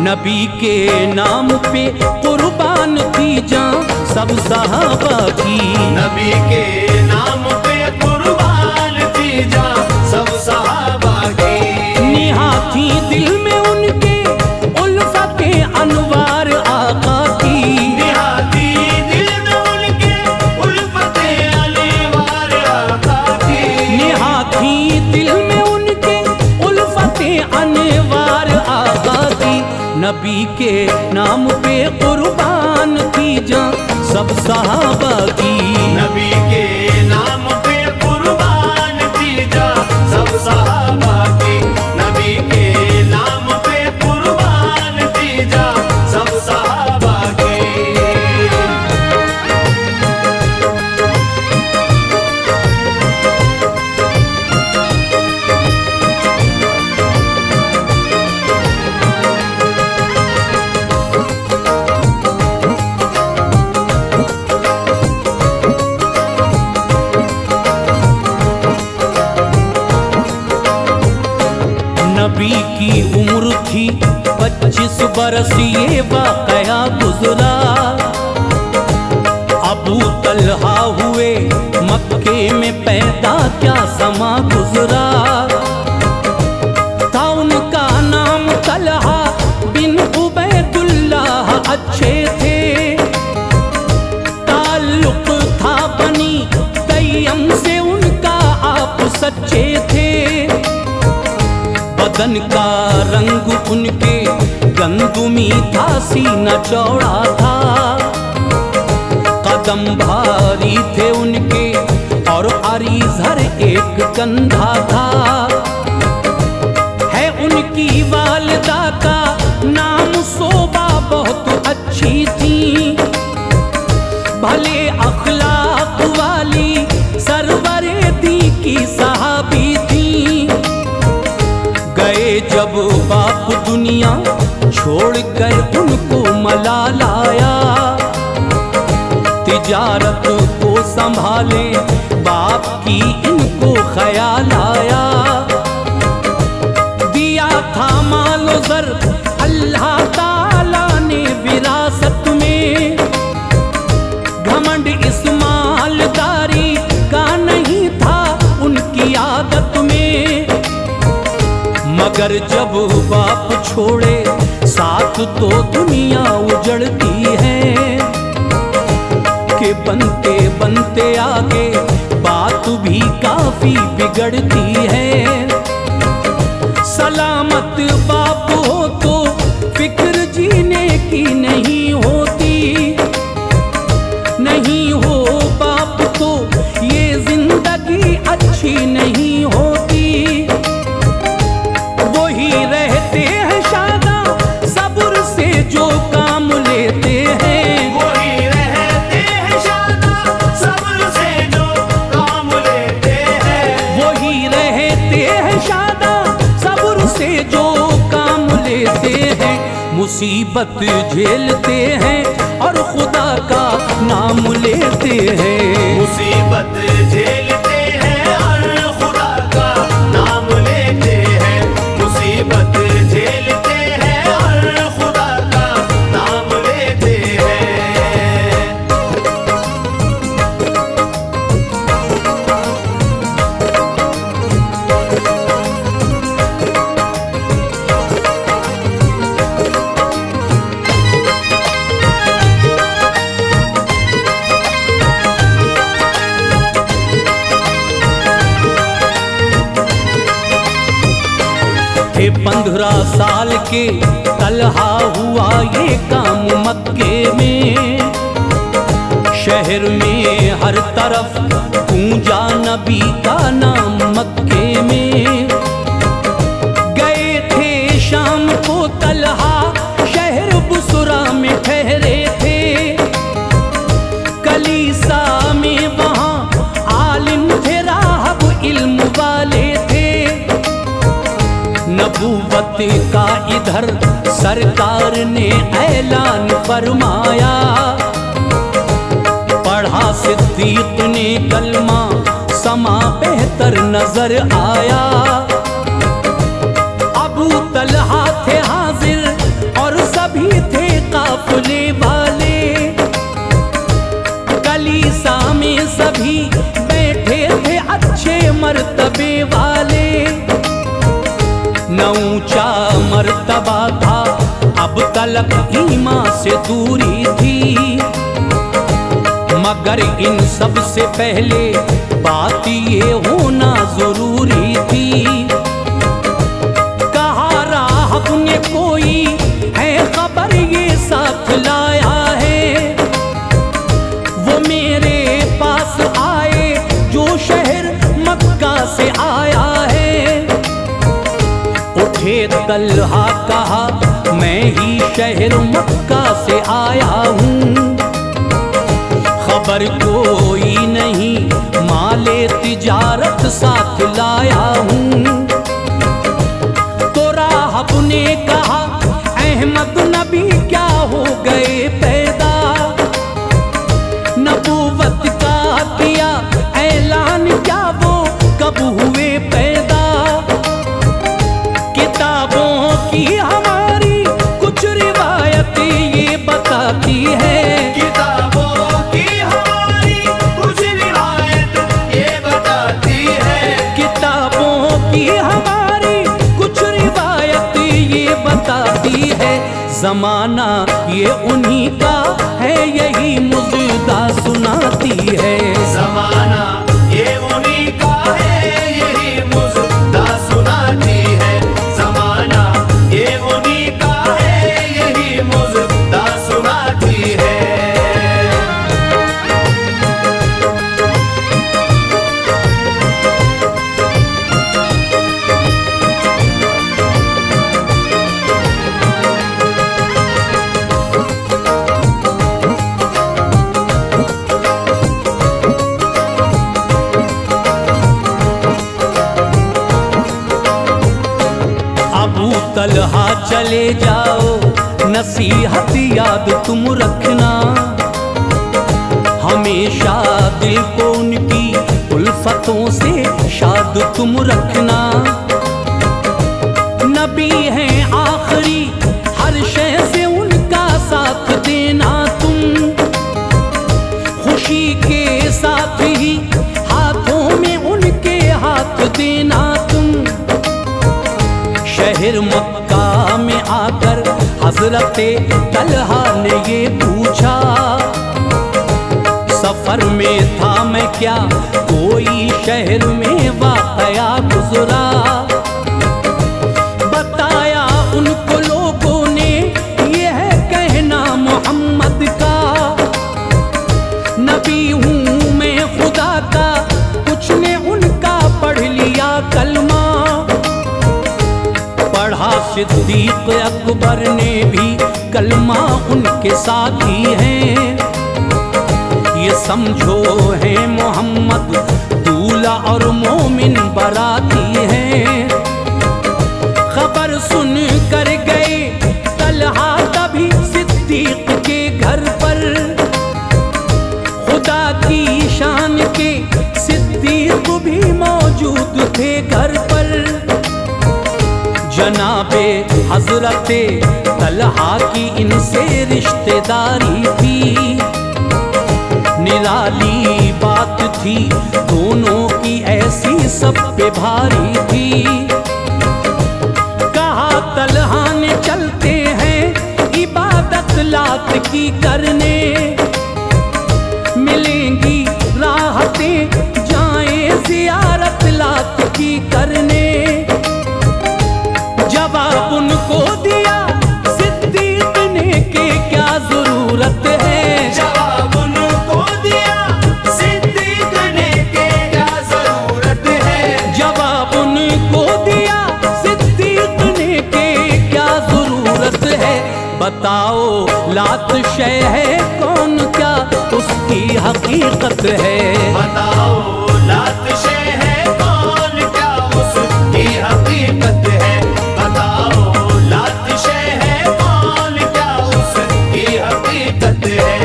नबी के नाम पे कुर्बान थी जान सब सहाबा की। नबी के नाम पे कुर्बान थी जान सब सहाबा की। निहात थी दिल में उनके उल्फते अनवार आका की। निहात थी दिल में उनके उल्फते अनवार आका की। निहात थी दिल में उनके उल्फते अनवार आका की। नबी के नाम पे कुर्बान थी जान सब सहाबा की। नबी के नाम पे कुर्बान थी जान सब सहाबा की। नबी के नाम पे कुर्बान थी जान सब सहाबा की। नबी की उम्र थी 25 बरस ये वाकया गुजरा। अबू तलहा हुए मक्के में पैदा क्या समा गुजरा। था उनका नाम तलहा बिन उबैदुल्लाह अच्छे थे। ताल्लुक था बनी तैयम से उनका आप सच्चे थे। बदन का रंग उनके गंदुमी था सीना चौड़ा था। कदम भारी थे उनके और अरीज़र एक कंधा था। है उनकी वालिदा का नाम सोबा बहुत अच्छी थी। भले अखलाक वाली सरवरे दी की सहाबी थी। गए जब बाप दुनिया छोड़कर उनको मलाल आया। तिजारत को संभाले बाप की इनको ख्याल आया। दिया था मालो ज़र अल्लाह ताला ने विरासत में। घमंड इस मालदारी का नहीं था उनकी आदत में। मगर जब बाप छोड़े साथ तो दुनिया उजड़ती है। कि बनते बनते आगे बात भी काफी बिगड़ती है। सलामत बाप हो तो फिक्र जीने की नहीं होती। नहीं हो बाप तो ये जिंदगी अच्छी नहीं होती। रहते हैं शादा सब्र से जो काम लेते हैं। वही रहते हैं शादा सब्र से जो काम लेते हैं। वही रहते हैं शादा सब्र से जो काम लेते हैं। मुसीबत झेलते हैं और खुदा का नाम लेते हैं। मुसीबत झेलते हैं और खुदा का नाम लेते हैं। मुसीबत झेलते हैं और खुदा का नाम लेते हैं। थे 15 साल के तलहा हुआ ये काम मक्के में। शहर में हर तरफ गूंजा नबी का नाम मक्के में। गए थे शाम को तलहा शहर बुसरा में ठहरे थे। कलीसा में वहाँ आलिम थे राहब इल्म वाले थे। नबूवत का इधर सरकार ने ऐलान फरमाया। पढ़ा सिद्दीक ने कलमा समा बेहतर नजर आया। अबू तलहा थे हाजिर और काफले वाले, कलीसा में सभी बैठे थे अच्छे मर्तबे वाले। न ऊंचा मर्तबा था, अब तलक ईमान से दूरी थी। मगर इन सब से पहले बात ये होना जरूरी थी। कहा राहब ने कोई है खबर ये साथ लाया है, वो मेरे पास आए जो शहर मक्का से आया है। उठे तल्हा कहा मैं ही शहर मक्का से आया हूँ, खबर कोई नहीं माले तिजारत साथ लाया हूँ। तो राहब ने कहा अहमद नबी क्या हो गए पैदा, नबूवत का किया ऐलान क्या वो कब हुए पैदा। किताबों की हमारी कुछ रिवायत ये बताती है, किताबों की हमारी कुछ रिवायत ये बताती है, किताबों की हमारी कुछ रिवायत ये बताती है। जमाना ये उन्हीं का है यही मुजदा सुनाती है। जमाना ये उन्हीं का है यही मुजदा सुनाती है। जमाना ये उन्हीं का है यही मुजदा सुनाती है। अबू तलहा चले जाओ, नसीहत याद तुम रखना, हमेशा दिल को उनकी उल्फतों से शाद तुम रखना। नबी हैं आखिरी हर शय से उनका साथ देना तुम, खुशी के साथ ही हाथों में उनके हाथ देना तुम। शहर मक्का में आकर हजरते तलहा ने ये पूछा, सफर में था मैं क्या कोई शहर में वाकया गुजरा। बताया उनको लोगों ने ये है कहना मोहम्मद का, नबी हूँ मैं खुदा का, कुछ ने उनका पढ़ लिया कलमा। पढ़ा सिद्दीक अकबर ने भी कलमा उनके साथी हैं। ये समझो है मोहम्मद दूल्हा और मोमिन बराती हैं। खबर सुन कर गए तलहा तभी सिद्दीक के घर पर, खुदा की शान के सिद्दीक भी मौजूद थे घर पर। जनाबे हजरते तलहा की इनसे रिश्तेदारी थी, निराली बात थी दोनों की ऐसी सब पे भारी थी। कहा तलहा ने चलते हैं इबादत लात की करने, मिलेंगी राहतें जाएं जियारत लात की करने। जवाब उनको दिया सिद्दीक ने के क्या जरूरत है, जवाब उनको दिया सिद्दीक ने के क्या जरूरत है। जवाब उनको दिया सिद्दीक ने के क्या जरूरत है। बताओ लात शय है कौन क्या उसकी हकीकत है, बताओ लात शय है कौन क्या उसकी हकीकत है। बताओ लात शय है कौन क्या उसकी हकीकत है।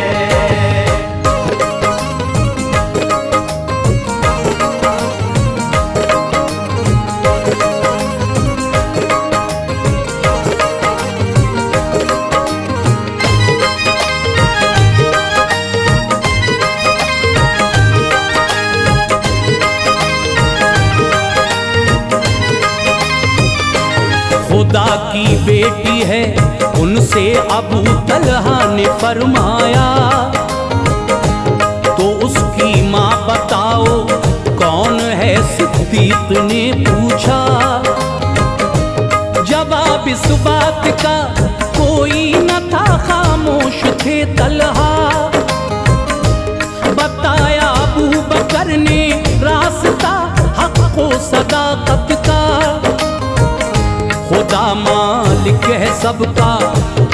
है उनसे अबू तलहा ने फरमाया, तो उसकी माँ बताओ कौन है सिद्दीक ने पूछा। जवाब इस बात का कोई न था, खामोश थे तलहा। बताया अबू बकर ने रास्ता हक को सदाकत का। खुदा मालिक है सबका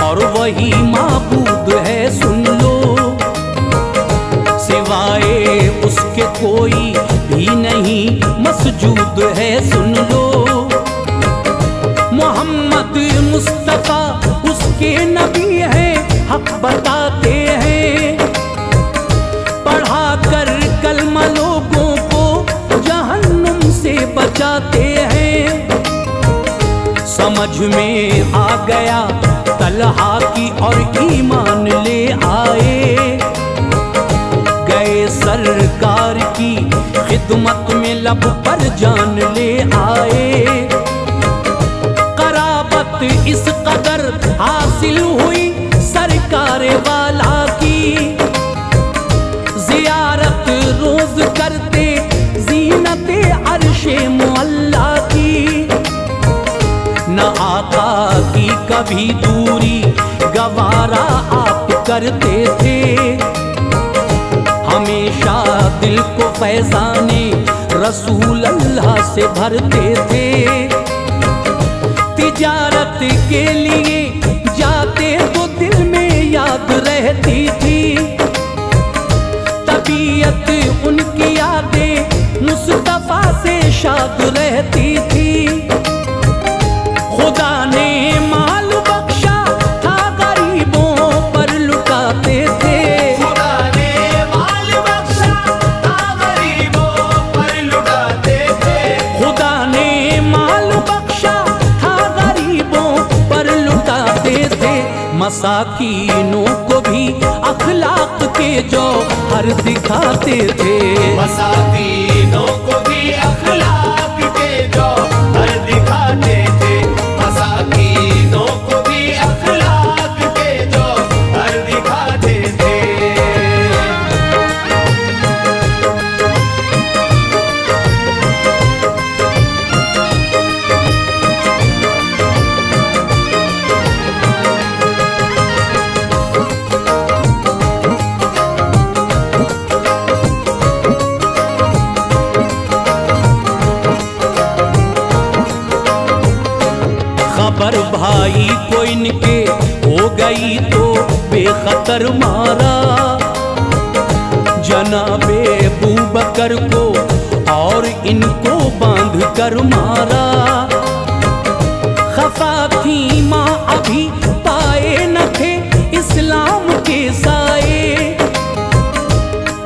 और वही माबूद है, सुन लो। सिवाए उसके कोई भी नहीं मसजूद है, सुन लो। मोहम्मद मुस्तफा उसके नबी हैं, हक बताते हैं। पढ़ा कर कलमा लोगों को जहन्नुम से बचाते हैं। समझ में आ गया तलहा की और ईमान ले आए। गए सरकार की खिदमत में लब पर जान ले आए। कराबत इस कदर हासिल हुई सरकार वाला की। जियारत रोज करते जीनते अर्शे मुअल्ला की। न आका की कभी दूरी गवारा आप करते थे। हमेशा दिल को फैज़ाने रसूल अल्लाह से भरते थे। तिजारत के लिए जाते तो दिल में याद रहती थी। तबीयत उनकी यादें मुस्तफा से शाद रहती थी। खुदा ने माल बख्शा था गरीबों पर लुटाते थे। खुदा ने माल बख्शा था गरीबों पर लुटाते थे। खुदा ने माल बख्शा था गरीबों पर लुटाते थे। मसाकीनों को भी अखलाक के जौहर दिखाते थे। मसाकीनों को भी अखलाक के जौहर दिखाते थे। मसाकीनों को भी अखलाक के जौहर दिखाते थे। खबर भाई को इनके हो गई तो बेखतर मारा। जनाबे अबू बकर को और इनको बांध कर मारा। खफा थी माँ अभी पाए न थे इस्लाम के साए।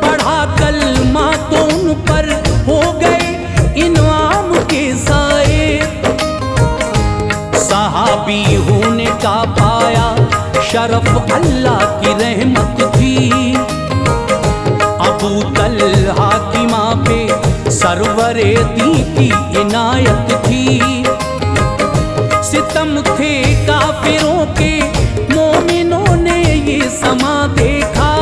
पढ़ा कलमा तो उन पर हो गए इनाम के साए। सहाबी होने का पाया शरफ अल्लाह की रहमत थी। अबू तलहा की माँ पे सरवरे दी की इनायत थी। सितम थे काफिरों के, मोमिनों ने ये समा देखा।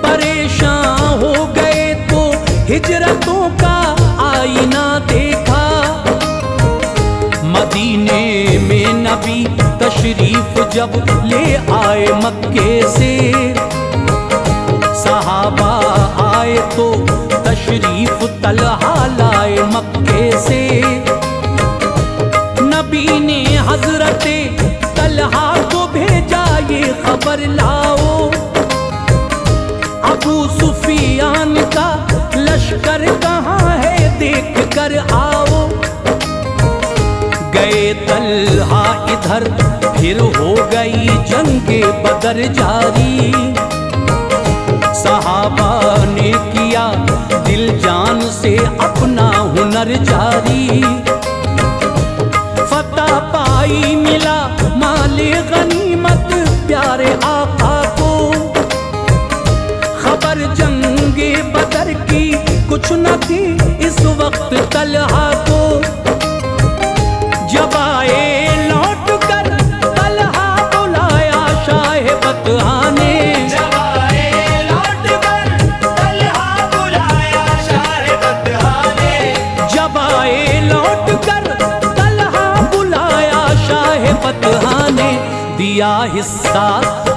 परेशान हो गए तो हिजरतों का आईना देखा। मदीने में नबी तशरीफ जब ले आए मक्के से। सहाबा आए तो तशरीफ तलहा लाए मक्के से। नबी ने हजरते तलहा को भेजा ये खबर लाओ। अबू सुफियान का लश्कर कहाँ है देख कर आओ। गए तलहा इधर फिर हो गई जंगे बदर जारी। सहाबा ने किया दिल जान से अपना हुनर जारी। फतह पाई मिला माले गनीमत प्यारे आका को। खबर जंगे बदर की कुछ न थी इस वक्त तलहा को। जब आए लौट ने दिया हिस्सा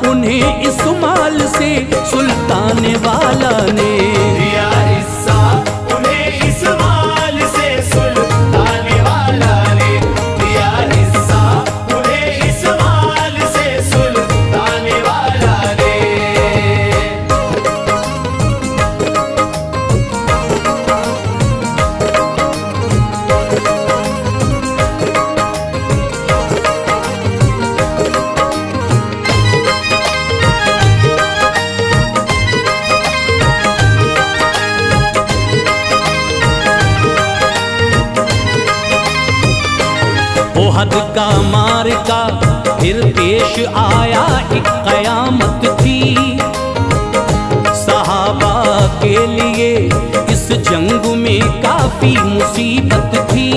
उन्हें इस माल से सुल्तान वाला ने दिया हिस्सा उन्हें इस माल से सुल्तान वाला ने दिया हिस्सा उन्हें इस माल से सुल्तान वाला ने। ओहद का मार्का फिर पेश आया, एक कयामत थी सहाबा के लिए। इस जंग में काफी मुसीबत थी।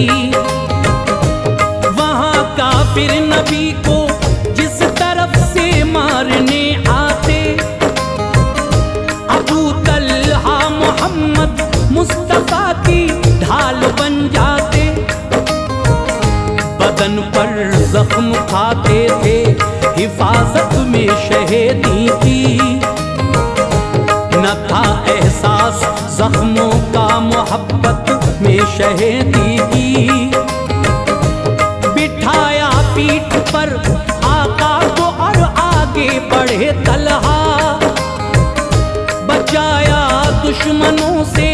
वहां काफिर नबी को जिस तरफ से मारने आते, अबू तलहा मोहम्मद मुस्तफा की ढाल बन जाते। बदन पर जख्म खाते थे, हिफाजत में शहीदी थी। न था एहसास जख्मों का, मोहब्बत में शहीदी की। बिठाया पीठ पर आका को और आगे बढ़े तलहा। बचाया दुश्मनों से,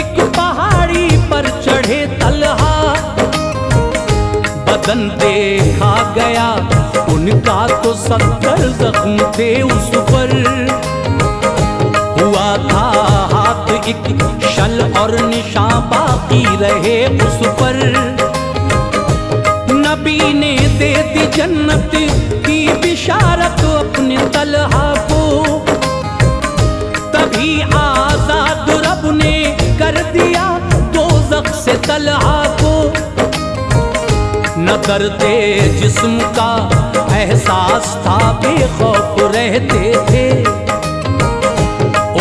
एक पहाड़ी पर चढ़े तलहा। बदन देखा गया उनका तो 70 जख्म थे उस पर। हुआ था हाथ एक शल और निशान बाकी रहे उस पर। नबी ने दे दी जन्नत की बिशारत अपने तलहा को। तभी आजाद रब ने कर दिया दोज़ख से तलहा को। न दर्दे जिस्म का एहसास था, बेखौफ रहते थे।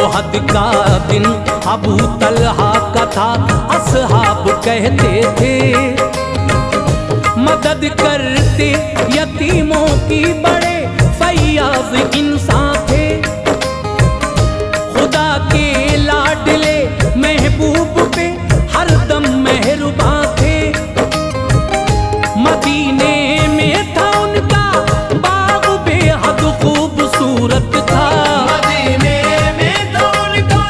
ओहद का दिन अबू तलहा का था, असहाब कहते थे। मदद करते यतीमों की, बड़े फैयाज इंसान थे। खुदा के लाडले महबूब पे हरदम मेहरबान थे। मदीने में था उनका बाग बेहद खूबसूरत था। मदीने में था उनका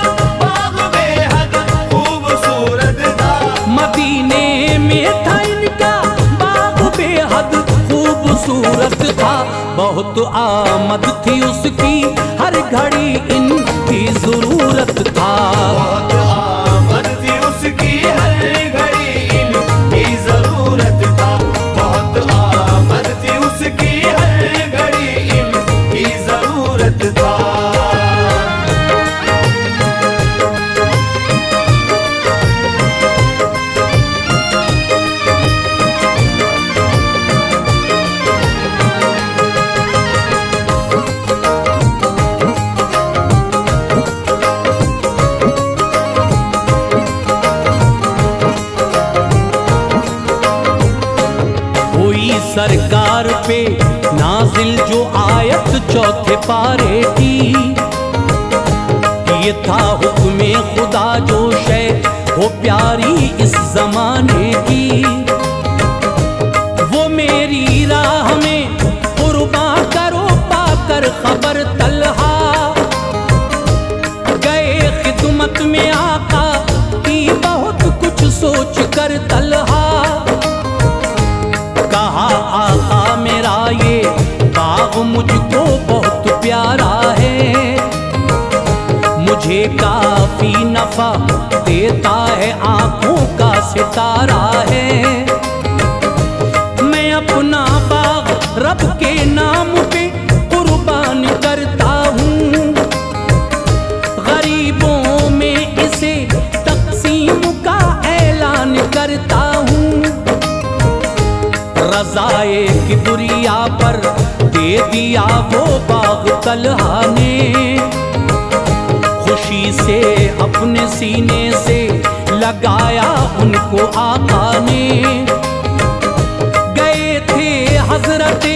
बाग बेहद खूबसूरत था। मदीने में था इनका बाग बेहद खूबसूरत था। बहुत आमद थी उसकी, हर घड़ी इनकी जरूरत था। बहुत आमद थी उसकी, हर घड़ी इनकी जरूरत था। बहुत आमद थी उसकी, हर घड़ी इनकी जरूरत था। सरकार पे नाजिल जो आयत चौथे पारे की। ये था हुक्मे खुदा जो शै हो प्यारी इस जमाने की। वो मेरी राह में कुर्बान करो, पाकर खबर तलहा। गए खिदमत में आका की, बहुत कुछ सोच कर तलहा। कहा आका मेरा ये बाग मुझको बहुत प्यारा है। मुझे काफी नफा देता है, आंखों का सितारा है। मैं अपना बाग रब के नाम पे कुर्बान करता हूँ। गरीबों में इसे तकसीम का ऐलान करता हूँ। रज़ाए की दुनिया पर दे दिया वो बाग तलहा ने। खुशी से अपने सीने से लगाया उनको आका ने। गए थे हजरते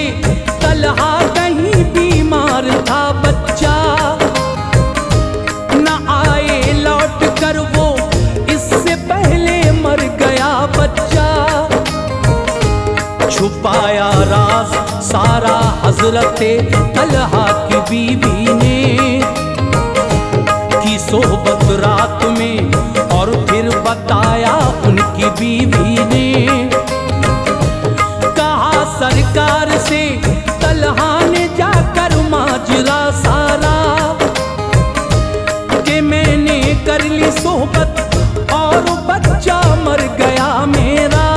सारा हजरत तलहा की बीवी ने की सोहबत रात में, और फिर बताया उनकी बीवी ने। कहा सरकार से तलहा ने जाकर माजरा सारा, कि मैंने कर ली सोहबत और बच्चा मर गया मेरा।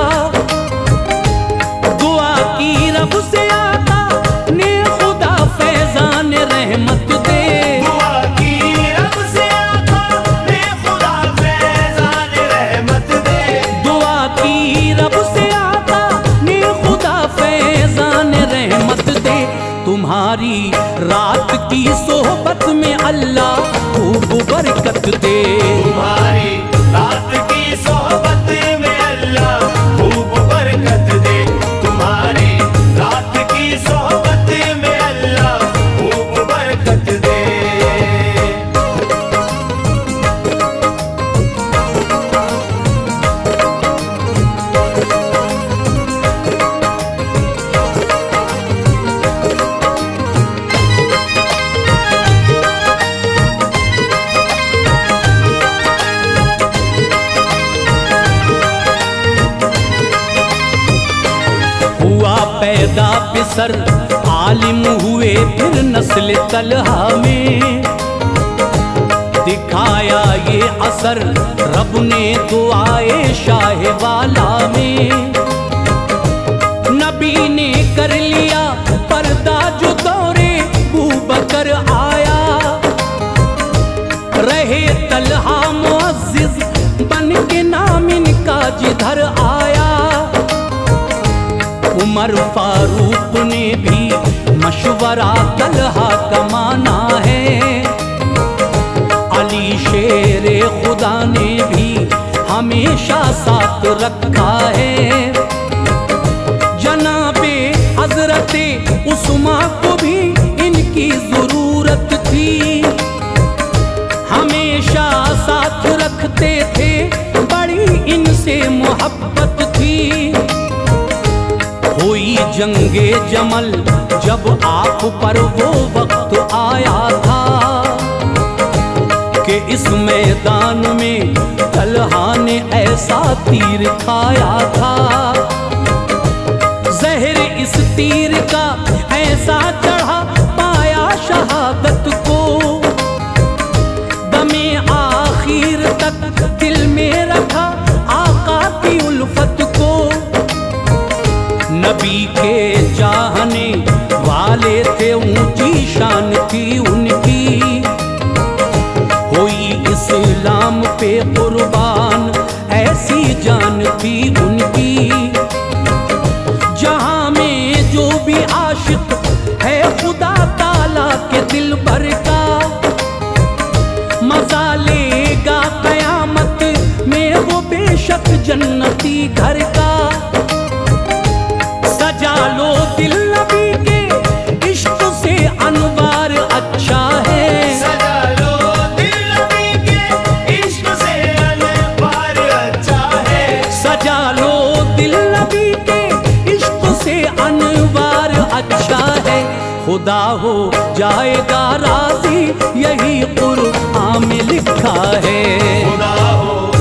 दुआ की रब से आका ने खुदा फैजान रहमत दे, दुआ की रब से आका ने खुदा फैजान रहमत दे, दुआ की रब से आका ने खुदा फैजान रहमत दे। तुम्हारी रात की सोहबत में अल्लाह खूब बरकत दे, तुम्हारी रात की सोहबत में अल्लाह खूब बरकत दे, तुम्हारी रात की सोहबत में अल्लाह खूब बरकत दे। पैदा पिसर आलिम हुए फिर नस्ल तलहा में, दिखाया ये असर रब ने दुआए शाह वाला में। नबी ने कर लिया पर्दा जो दौरे बूबकर आया, रहे तलहा मुअज्जिज बन के नाम इनका जिधर आया। उमर फारूक ने भी मशवरा तलहा का माना है, अली शेरे खुदा ने भी हमेशा साथ रखा है। जनाबे हजरते उस्मा को भी इनकी जरूरत थी, हमेशा साथ रखते थे, बड़ी इनसे मोहब्बत थी। हुई जंगे जमल जब आप पर वो वक्त आया था, कि इस मैदान में तलहा ने ऐसा तीर खाया था। जहर इस तीर का ऐसा चढ़ा पाया शहादत को, दमे आखिर तक दिल में रखा आका की उल्फत को। नबी के चाहने वाले थे, ऊंची शान थी उनकी, हुई इस्लाम पे कुर्बान ऐसी जान थी उनकी। जहां में जो भी आशिक है खुदा ताला के दिल भर का, मजा लेगा कयामत में वो बेशक जन्नती घर का। सजा लो दिल नबी के इश्क से अनवार अच्छा है, सजा लो दिल नबी के इश्क से अनवार अच्छा है, सजा लो दिल नबी के इश्क से अनवार अच्छा है। खुदा हो जाएगा राजी यही कुरआन में लिखा है, खुदा हो